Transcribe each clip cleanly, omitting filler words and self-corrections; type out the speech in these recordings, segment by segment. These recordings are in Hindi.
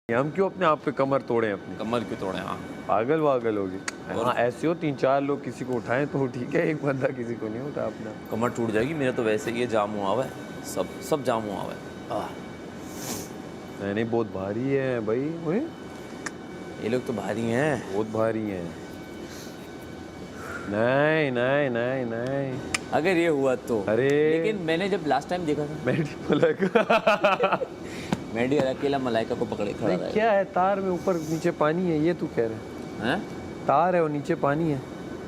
हम क्यों अपने आप पे कमर तोड़े अपनी? कमर क्यों तोड़े? हाँ, पागल वागल होगी। और हाँ ऐसे हो 3-4 लोग किसी को उठाएं तो ठीक है, एक बंदा किसी को नहीं उठा अपना। कमर टूट जाएगी। मेरा तो वैसे ही ये जाम हुआ हुआ है, सब जाम हुआ हुआ है। नहीं बहुत भारी है भाई। ओए ये लोग तो भारी हैं। बहुत भारी हैं। नहीं नहीं नहीं नहीं। अगर ये हुआ तो। अरे लेकिन मैंने जब लास्ट टाइम देखा था, मैडी अकेला मलाइका को पकड़े खड़ा नहीं क्या है, तार में ऊपर नीचे पानी है, ये तू कह रहे हैं? तार है और नीचे पानी है।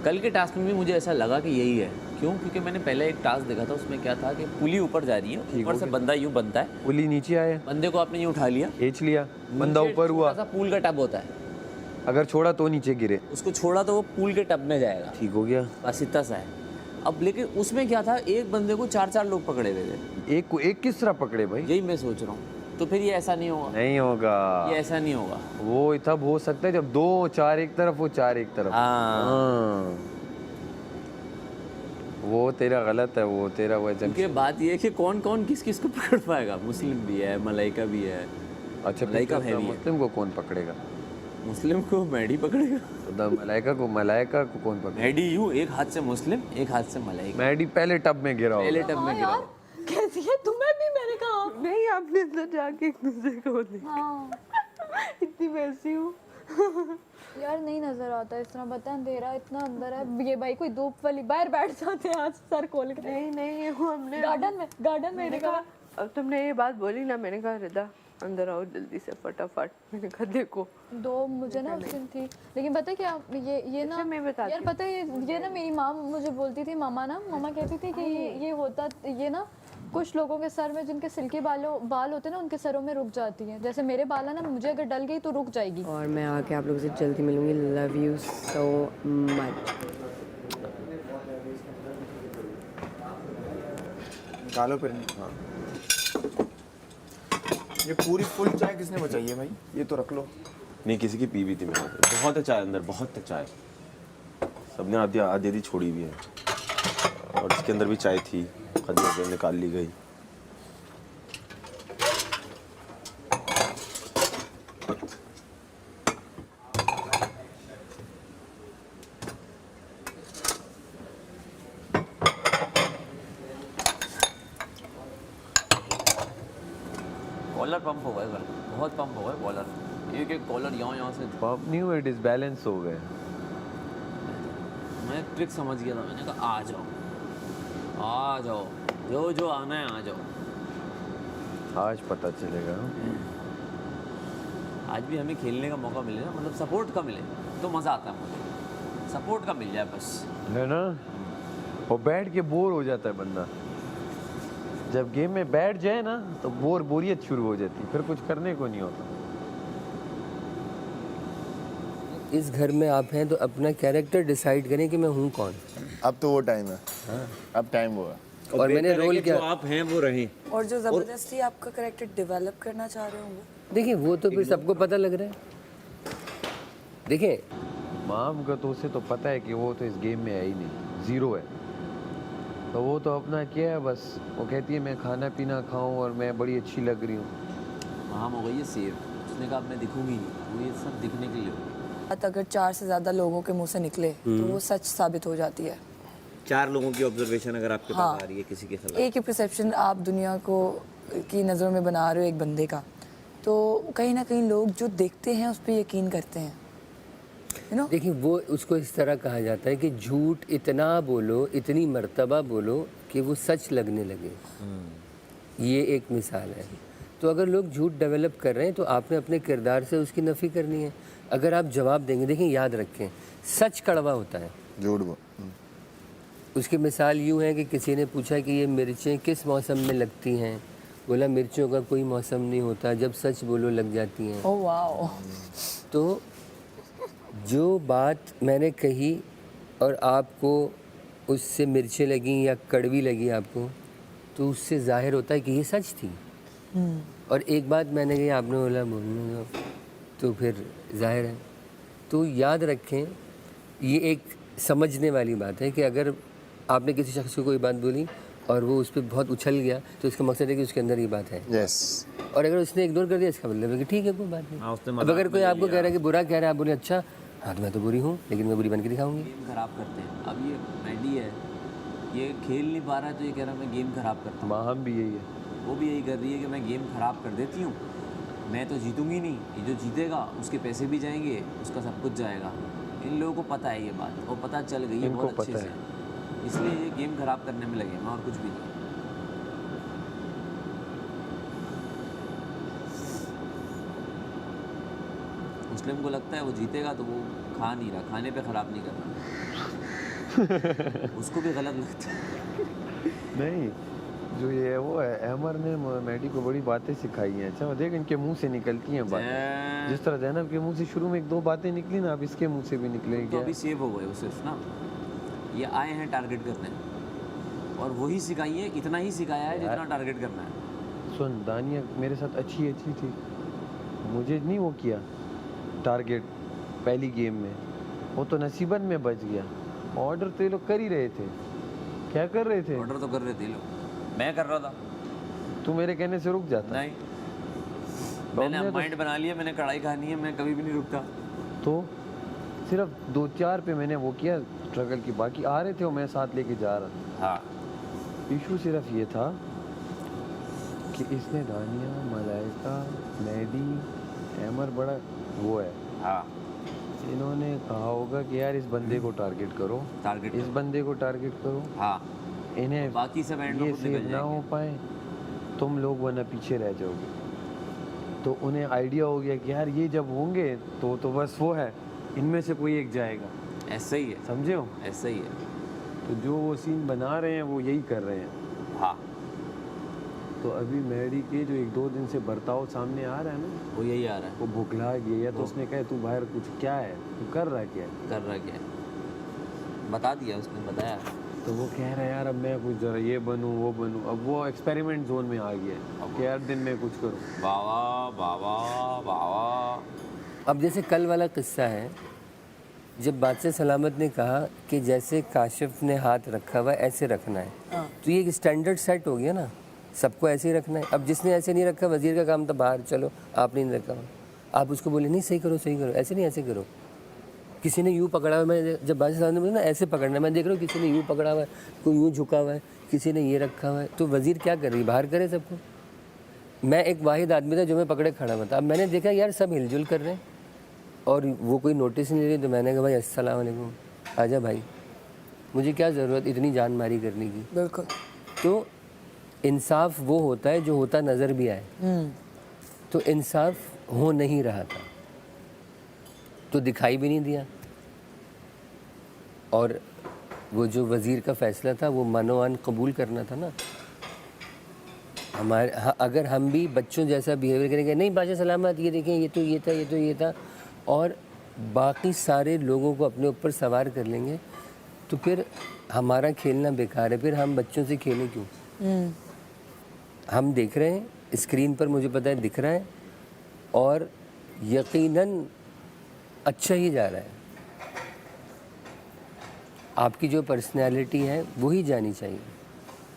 कल के टास्क में भी मुझे ऐसा लगा कि यही है। क्यों? क्योंकि मैंने पहले एक टास्क देखा था, उसमें क्या था कि पुली ऊपर जा रही है, ऊपर से बंदा यूं बनता है, पुली नीचे आया, बंदे को आपने यूं उठा लिया, खींच लिया, बंदा नीचे ऊपर हुआ, छोटा सा पूल का टब होता है, अगर छोड़ा तो नीचे गिरे, उसको छोड़ा तो वो पूल के टब में जाएगा। ठीक हो गया। बस इतना सा है। अब लेकिन उसमें क्या था, एक बंदे को 4-4 लोग पकड़े हुए थे। एक को एक किस तरह पकड़े भाई? यही मैं सोच रहा हूँ। तो फिर ये ऐसा नहीं होगा, नहीं होगा, ये ऐसा नहीं होगा। वो तब हो सकता है जब 2-4 एक तरफ हो, 4 एक तरफ। हाँ, वो तेरा गलत है, वो तेरा वजन। क्योंकि बात ये है कि कौन कौन किस किस को पकड़ पाएगा। मुस्लिम भी है, मलाइका भी है। अच्छा मलाइका है भी है। मुस्लिम को कौन पकड़ेगा? मुस्लिम को मैडी पकड़ेगा। तो मलाइका को कौन पकड़ेगा? मैडी यूं, एक हाथ से मुस्लिम, एक हाथ से मलाइका। मैडी पहले टब में गिरा पहले होगा। टब में गिरा। कैसी है? तुम्हें भी मैंने कहा नहीं, आपने अंदर जाके एक दूसरे को देखा। हाँ इतनी वैसी हूँ। यार नहीं नजर आता इस तरह, बता अंधेरा इतना अंदर है। ये भाई कोई धूप वाली बाहर बैठ जाते हैं आज सर खोल के। नहीं वो हमने गार्डन में मैंने कहा अब तुमने ये बात बोली ना, मैंने कहा रिदा अंदर आओ जल्दी से फटाफट। मैंने कहा देखो 2 मुझे ना उस दिन थी, लेकिन पता है क्या, ये ना मैं बताती यार पता है ये ना मेरी माँ मुझे बोलती थी, मामा कहती थी कि ये होता, ये ना कुछ लोगों के सर में जिनके सिल्की बाल होते हैं ना, उनके सरों में रुक जाती है। जैसे मेरे बाल है ना, मुझे अगर डल गई तो रुक जाएगी। और मैं आके आप लोगों से जल्दी मिलूंगी। Love you so much. निकालो फिर। हाँ, ये पूरी फुल चाय किसने बचाई है भाई? ये तो रख लो। नहीं, किसी की पी भी थी मैंने। बहुत है चाय अंदर, बहुत है चाय। सबने आधी आधी छोड़ी भी है, और इसके अंदर भी चाय थी, खजूर निकाल ली गई। कॉलर पंप हो गए, बहुत पंप हो गए कॉलर। एक कॉलर यहाँ से। पंप नहीं हुए, डिसबैलेंस हो गए। मैं ट्रिक समझ गया था, मैंने कहा आ जाओ आ जाओ, जो आना है आ जाओ। आज पता चलेगा। आज भी हमें खेलने का मौका मिले ना, मतलब सपोर्ट का मिले तो मज़ा आता है मुझे। सपोर्ट का मिल जाए बस, है ना। और बैठ के बोर हो जाता है बंदा, जब गेम में बैठ जाए ना तो बोरियत शुरू हो जाती है, फिर कुछ करने को नहीं होता। इस घर में आप हैं तो अपना कैरेक्टर डिसाइड करें कि मैं हूँ कौन। अब तो वो टाइम है। अब टाइम वो है। और मैंने रोल क्या, आप हैं वो रहे। और जो ज़बरदस्ती आपका कैरेक्टर डेवलप करना चाह रहे होंगे, देखिए वो तो फिर सबको पता लग रहा है। देखिए माम का तो उसे तो पता है कि वो तो इस गेम में है ही नहीं, 0 है। तो वो तो अपना क्या है, बस वो कहती है मैं खाना पीना खाऊं और मैं बड़ी अच्छी लग रही हूँ। वहाँ हो गई है सेव। उसने कहा मैं दिखूंगी नहीं, वो ये सब दिखने के लिए होगी। बात अगर 4 से ज़्यादा लोगों के मुंह से निकले तो वो सच साबित हो जाती है। 4 लोगों की ऑब्जर्वेशन अगर आपके हाँ, पास आ रही है किसी के खिलाफ, एक ही परसेप्शन आप दुनिया को की नज़रों में बना रहे हो एक बंदे का, तो कहीं ना कहीं लोग जो देखते हैं उस पर यकीन करते हैं, यू नो। देखिए वो उसको इस तरह कहा जाता है कि झूठ इतना बोलो, इतनी मर्तबा बोलो कि वो सच लगने लगे। ये एक मिसाल है। तो अगर लोग झूठ डेवलप कर रहे हैं तो आपने अपने किरदार से उसकी नफ़ी करनी है। अगर आप जवाब देंगे, देखिए याद रखें सच कड़वा होता है, झूठ वो। उसकी मिसाल यूँ है कि किसी ने पूछा कि ये मिर्चें किस मौसम में लगती हैं, बोला मिर्चों का कोई मौसम नहीं होता, जब सच बोलो लग जाती हैं। Oh wow. तो जो बात मैंने कही और आपको उससे मिर्चें लगी या कड़वी लगी आपको, तो उससे जाहिर होता है कि ये सच थी। और एक बात मैंने कही, आपने बोला बोलने, तो फिर जाहिर है। तो याद रखें, ये एक समझने वाली बात है कि अगर आपने किसी शख्स को कोई बात बोली और वो उस पर बहुत उछल गया, तो इसका मकसद है कि उसके अंदर ये बात है। यस और अगर उसने इग्नोर कर दिया, इसका मतलब है कि ठीक है, कोई बात नहीं। हाँ, उसने अब अगर कोई आपको कह रहा है कि बुरा कह रहा है, आप बोले अच्छा हाँ तो मैं तो बुरी हूँ, लेकिन मैं बुरी बन के दिखाऊंगी। गेम खराब करते हैं। अब ये मैडी है, ये खेल नहीं पा रहा है तो ये कह रहा है मैं गेम खराब करता हूँ। माहम भी यही है। वो भी यही कर रही है कि मैं गेम खराब कर देती हूँ, मैं तो जीतूंगी नहीं, ये जो जीतेगा उसके पैसे भी जाएंगे, उसका सब कुछ जाएगा। इन लोगों को पता है ये बात, और पता चल गई है इनको बहुत अच्छे पता से, इसलिए ये गेम खराब करने में लगे हैं और कुछ भी नहीं। मुस्लिम को लगता है वो जीतेगा तो वो खा नहीं रहा, खाने पे खराब नहीं कर रहा। उसको भी गलत लगता है। नहीं, जो ये वो है, अहमर ने मैडी को बड़ी बातें सिखाई हैं। अच्छा देख, इनके मुंह से निकलती हैं बातें। जिस तरह जैनब के मुंह से शुरू में एक दो बातें निकली ना, अब इसके मुंह से भी निकलेगी। तो क्या अभी सेव हो गए वो सिर्फ ना, ये आए हैं टारगेट करने, और वही सिखाई है, इतना ही सिखाया है जितना टारगेट करना है। सुन, दानिया मेरे साथ अच्छी थी, मुझे नहीं वो किया टारगेट पहली गेम में, वो तो नसीबन में बच गया। ऑर्डर तो ये लोग कर ही रहे थे। क्या कर रहे थे? ऑर्डर तो कर रहे थे लोग, मैं कर रहा था। तू मेरे कहने से रुक जाता? नहीं, मैंने माइंड बना लिया, मैंने कढ़ाई खानी है, मैं कभी भी नहीं रुकता। तो सिर्फ 2-4 पे मैंने वो किया स्ट्रगल की, बाकी आ रहे थे और मैं साथ लेके जा रहा था। हाँ, इशू सिर्फ ये था कि इसने दानिया, मलाइका, मैडी, अहमर बड़ा वो है, हाँ, इन्होंने कहा होगा कि यार इस बंदे को टारगेट करो, टारगेट इस बंदे को टारगेट करो, हाँ, इन्हें बाकी सब एंड में ये खुद निकल सेव ना हो जाएंगे। पाए, तुम लोग वरना पीछे रह जाओगे। तो उन्हें आइडिया हो गया कि यार ये जब होंगे तो बस वो है, इनमें से कोई एक जाएगा। ऐसा ही है, समझे हो? ऐसा ही है। तो जो वो सीन बना रहे हैं वो यही कर रहे हैं। हाँ, तो अभी मैडी के जो 1-2 दिन से बर्ताव सामने आ रहा है ना, वो यही आ रहा है। वो भुखला गया, या तो उसने कहा तू बाहर कुछ क्या है, तू कर रहा क्या है, कर रहा क्या है, बता दिया उसने, बताया। तो वो कह रहा है यार अब मैं कुछ जरा ये बनूं वो बनूं। अब वो एक्सपेरिमेंट जोन में आ गया है कि यार दिन में कुछ करूं। बाबा बाबा बाबा। अब जैसे कल वाला किस्सा है, जब बादशाह सलामत ने कहा कि जैसे काशिफ ने हाथ रखा हुआ है ऐसे रखना है, तो ये एक स्टैंडर्ड सेट हो गया ना, सबको ऐसे ही रखना है। अब जिसने ऐसे नहीं रखा, वजीर का काम था बाहर, चलो आपने नहीं रखा, आप उसको बोले नहीं सही करो, ऐसे नहीं ऐसे करो। किसी ने यूँ पकड़ा हुआ है, मैं जब बादशाह साहब ने बोला ना ऐसे पकड़ना, मैं देख रहा हूँ किसी ने यूँ पकड़ा हुआ है, कोई यूँ झुका हुआ है, किसी ने ये रखा हुआ है। तो वजीर क्या कर रही है, बाहर करे सबको। मैं एक वाहिद आदमी था जो मैं पकड़े खड़ा हुआ था। अब मैंने देखा यार सब हिलजुल कर रहे हैं और वो कोई नोटिस नहीं ले रही, तो मैंने कहा भाई अस्सलाम वालेकुम, आजा भाई, मुझे क्या ज़रूरत इतनी जान मारी करने की। बिल्कुल। तो इंसाफ वो होता है जो होता नज़र भी आए। तो इंसाफ हो नहीं रहा था, तो दिखाई भी नहीं दिया। और वो जो वज़ीर का फ़ैसला था वो मनोअन कबूल करना था ना हमारे। हाँ, अगर हम भी बच्चों जैसा बिहेवियर करेंगे, नहीं बादशाह सलामत ये देखें ये तो ये था, ये तो ये था, और बाकी सारे लोगों को अपने ऊपर सवार कर लेंगे, तो फिर हमारा खेलना बेकार है। फिर हम बच्चों से खेलें क्यों? हम देख रहे हैं स्क्रीन पर, मुझे पता है दिख रहा है, और यकीनन अच्छा ही जा रहा है। आपकी जो पर्सनैलिटी है वही जानी चाहिए।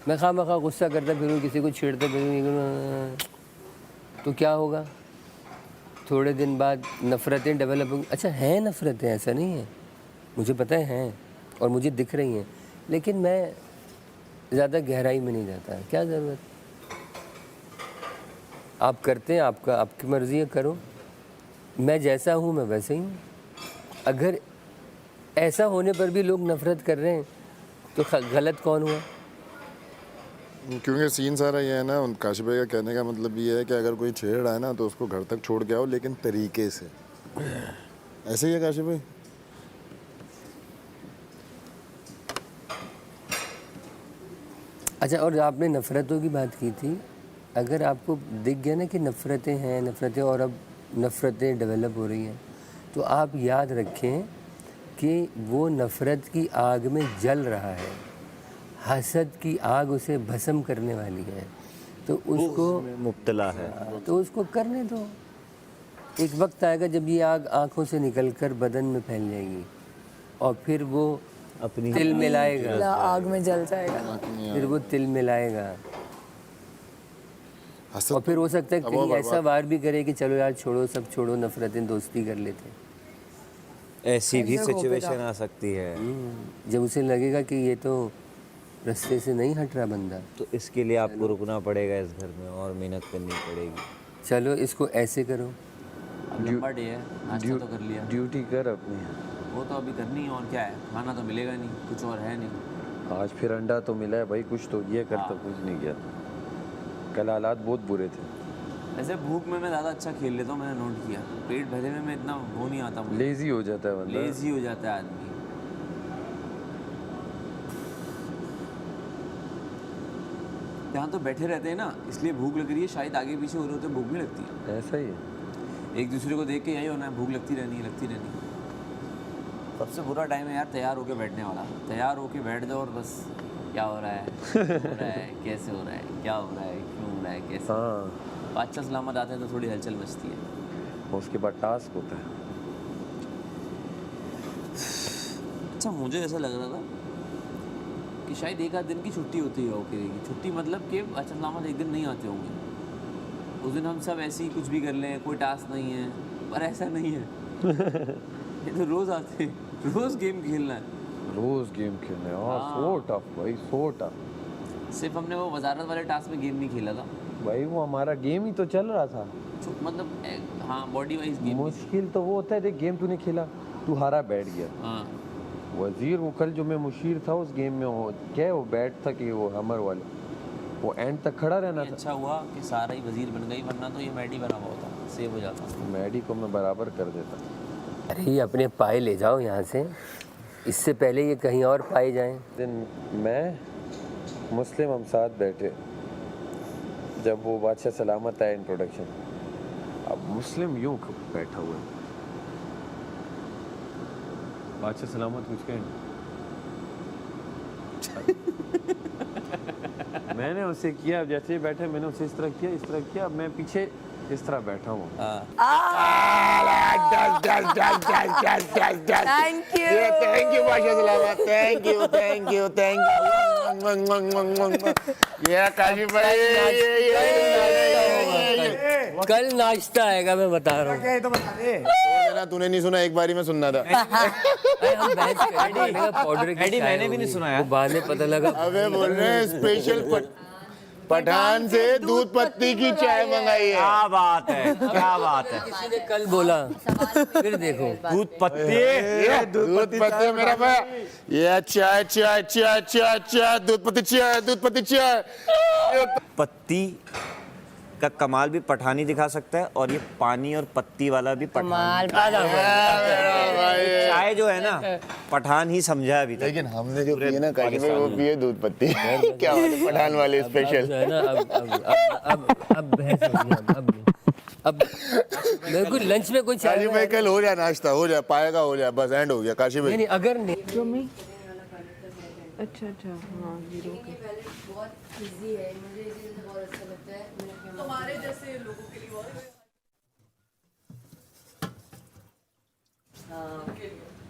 मैं खामखा गुस्सा करता फिरूँ, किसी को छेड़ता फिरूँ, तो क्या होगा? थोड़े दिन बाद नफ़रतें डेवलप होंगी। अच्छा हैं नफ़रतें, ऐसा नहीं है, मुझे पता है हैं और मुझे दिख रही हैं, लेकिन मैं ज़्यादा गहराई में नहीं जाता। क्या ज़रूरत? आप करते हैं, आपकी मर्ज़ी है, करो। मैं जैसा हूँ मैं वैसे ही हूँ। अगर ऐसा होने पर भी लोग नफ़रत कर रहे हैं तो गलत कौन हुआ? क्योंकि सीन सारा ये है ना, काशिफ भाई का कहने का मतलब ये है कि अगर कोई छेड़ रहा है ना तो उसको घर तक छोड़ के आओ, लेकिन तरीके से। ऐसे ही है काशिफ भाई? अच्छा, और आपने नफ़रतों की बात की थी। अगर आपको दिख गया ना कि नफ़रतें हैं, नफ़रतें, और अब नफ़रतें डेवलप हो रही हैं, तो आप याद रखें कि वो नफ़रत की आग में जल रहा है, हसद की आग उसे भस्म करने वाली है, तो उसको मुब्तला है। तो उसको करने दो। एक वक्त आएगा जब ये आग आँखों से निकलकर बदन में फैल जाएगी, और फिर वो अपनी तिल मिलाएगा, आग में जल जाएगा। फिर वो तिल मिलाएगा, हसद और फिर हो सकता है अब वो कहीं ऐसा वार भी करे कि चलो यार छोड़ो, सब छोड़ो, नफरतें, दोस्ती कर लेते हैं। ऐसी भी ऐसा हो सिचुएशन आ सकती है। जब उसे लगेगा कि ये तो रास्ते से नहीं हट रहा बंदा, तो इसके लिए आपको रुकना पड़ेगा इस घर में और मेहनत करनी पड़ेगी। चलो इसको ऐसे करो। अब लंबा डे है, नाश्ता तो कर लिया, ड्यूटी कर अपनी। वो तो अभी करनी है और क्या है, खाना तो मिलेगा नहीं, कुछ और है नहीं। आज फिर अंडा तो मिला है भाई, कुछ तो ये कर तो कुछ नहीं किया। कल हालात बहुत बुरे थे। ऐसे भूख में मैं ज़्यादा अच्छा खेल लेता हूँ, मैंने नोट किया। पेट भरे में मैं इतना वो नहीं आता मुझे, लेजी हो जाता है बंदा। लेजी हो जाता है आदमी। यहाँ तो बैठे रहते हैं ना, इसलिए भूख लग रही है, शायद आगे पीछे हो रहे होते भूख नहीं लगती है। ऐसा ही है। एक दूसरे को देख के यही होना है, भूख लगती रहनी है, लगती रहनी है। सबसे बुरा टाइम है यार तैयार होके बैठने वाला। तैयार होके बैठ जाओ और बस क्या हो रहा है, हो रहा है, कैसे हो रहा है, क्या हो रहा है, क्यों हो रहा है, कैसे। हाँ, बादशाह सलामत आते हैं तो थोड़ी हलचल मचती है। उसके बाद टास्क होता है। अच्छा, मुझे ऐसा लग रहा था कि शायद एक आध दिन की छुट्टी होती है ओके की छुट्टी, मतलब कि अच्छा सलामत एक दिन नहीं आते होंगे, उस दिन हम सब ऐसे ही कुछ भी कर लें, कोई टास्क नहीं है। पर ऐसा नहीं है ये तो रोज़ आते हैं, रोज़ गेम खेलना है। रोज गेम खेलना है। हाँ, हाँ। सो टफ भाई, सो टफ। सिर्फ हमने वो वजारत वाले टास्क में गेम नहीं खेला था, भाई वो हमारा गेम ही तो चल रहा था। मतलब हाँ बॉडी वाइज गेम। मुश्किल तो वो होता है, देख गेम तूने खेला, तू हारा बैठ गया। हाँ वजीर वो कल जो मैं मुशीर था उस गेम में, हो क्या है वो बैट था कि वो हमर वाले, वो एंड तक खड़ा रहना था। अच्छा हुआ कि सारा ही वजीर बन गई, वरना तो ये मैडी बना हुआ होता, सेव हो जाता। मैडी को मैं बराबर कर देता। अरे ये अपने पाए ले जाओ यहाँ से, इससे पहले ये कहीं और पाए जाएं। दिन मैं मुस्लिम हम साथ बैठे, जब वो बादशाह सलामत आया इंट्रोडक्शन, अब मुस्लिम यूं बैठा हुआ है, बादशाह सलामत कुछ कहें। मैंने उसे किया, जैसे ही बैठे मैंने उसे इस तरह किया, इस तरह किया, अब मैं पीछे इस तरह बैठा हूँ। Thank you. थैंक यू बादशाह सलामत, thank you, thank you, thank you. ये काशिफ भाई, कल नाश्ता आएगा, मैं बता रहा हूँ। छोड़ देना, तूने नहीं सुना, एक बारी में सुनना था। अरे हम बहस कर रहे हैं, पाउडर की चाय मैंने भी होगी। नहीं सुना यार। वो बाद में पता लगा। अबे बोल रहे हैं स्पेशल पठान से दूध पत्ती की चाय मंगाई है। क्या बात है, क्या बात है। किसी ने कल बोला, फिर देखो दूध पत्ती, दूध पत्ती मेरा भाई, ये चाय चाय चाय चाय चाय, दूध पत्ती चाय, दूध पत्ती चाय। पत्ती का कमाल भी पठानी दिखा सकता है, और ये पानी और पत्ती वाला भी पठान। चाय जो है ना पठान ही समझा है अभी तक। लेकिन हमने जो पिए ना काशिफ भाई, वो पिए दूध पत्ती। क्या बात है, पठान वाले स्पेशल। जो है ना, अब बहस हो गई। अब मेरे को लंच में कोई चाय काशिफ भाई कल हो जाए, नाश्ता हो जाए, पाएगा हो जाए, बस एंड हो गया काशिफ भाई। नहीं, अगर नहीं अच्छा अच्छा, हाँ जीरो के। बहुत इजी है, मुझे इसी से बहुत अच्छा लगता है। तुम्हारे जैसे लोगों के लिए बहुत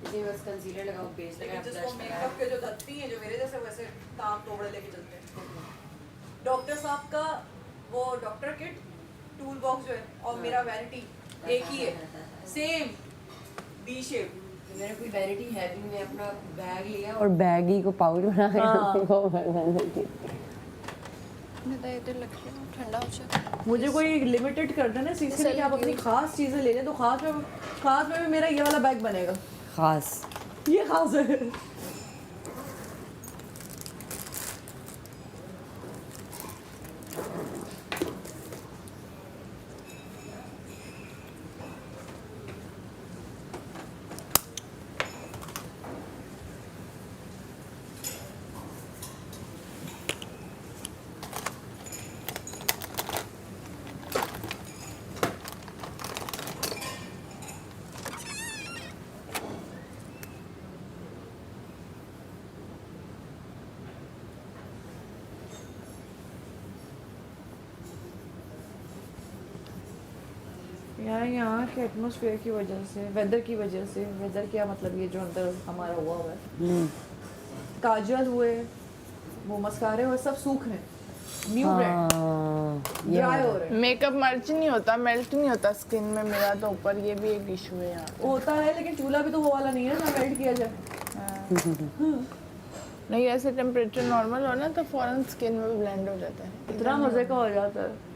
इसी बस कंसीलर लगाओ, बेस लगाओ, जिसको मेकअप के जो धत्ती हैं, जो मेरे जैसे वैसे काम तोड़े लेके चलते हैं। डॉक्टर साहब का वो डॉक्टर किट टूल बॉक्स जो है और मेरा वैनिटी एक ही है, सेम बी शेप। मेरा कोई वैनिटी है भी, मैं अपना बैग लिया और बैग ही को पाउच बना के ठंडा हो जाए। मुझे कोई लिमिटेड कर देना इस चीज़ के लिए कि आप अपनी खास चीज़ें ले लें, तो खास में भी मेरा ये वाला बैग बनेगा। खास, ये खास है। यार यहाँ के एटमॉस्फेयर की वजह से, वेदर की वजह से, वेदर क्या मतलब ये जो अंदर हमारा हुआ है, काजल हुए, वो मस्कारे हुए, सब सूख रहे हैं, न्यू ब्रांड ड्राई हो रहे हैं। मेकअप मर्च नहीं होता, मेल्ट नहीं होता स्किन में मेरा तो ऊपर, ये भी एक इशू है यार। होता है लेकिन चूल्हा भी तो वो वाला नहीं है ना मेल्ट किया जाए। नहीं ऐसे टेम्परेचर नॉर्मल हो ना तो फौरन स्किन में ब्लेंड हो जाता है। इतना मजे का हो जाता है।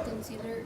concealer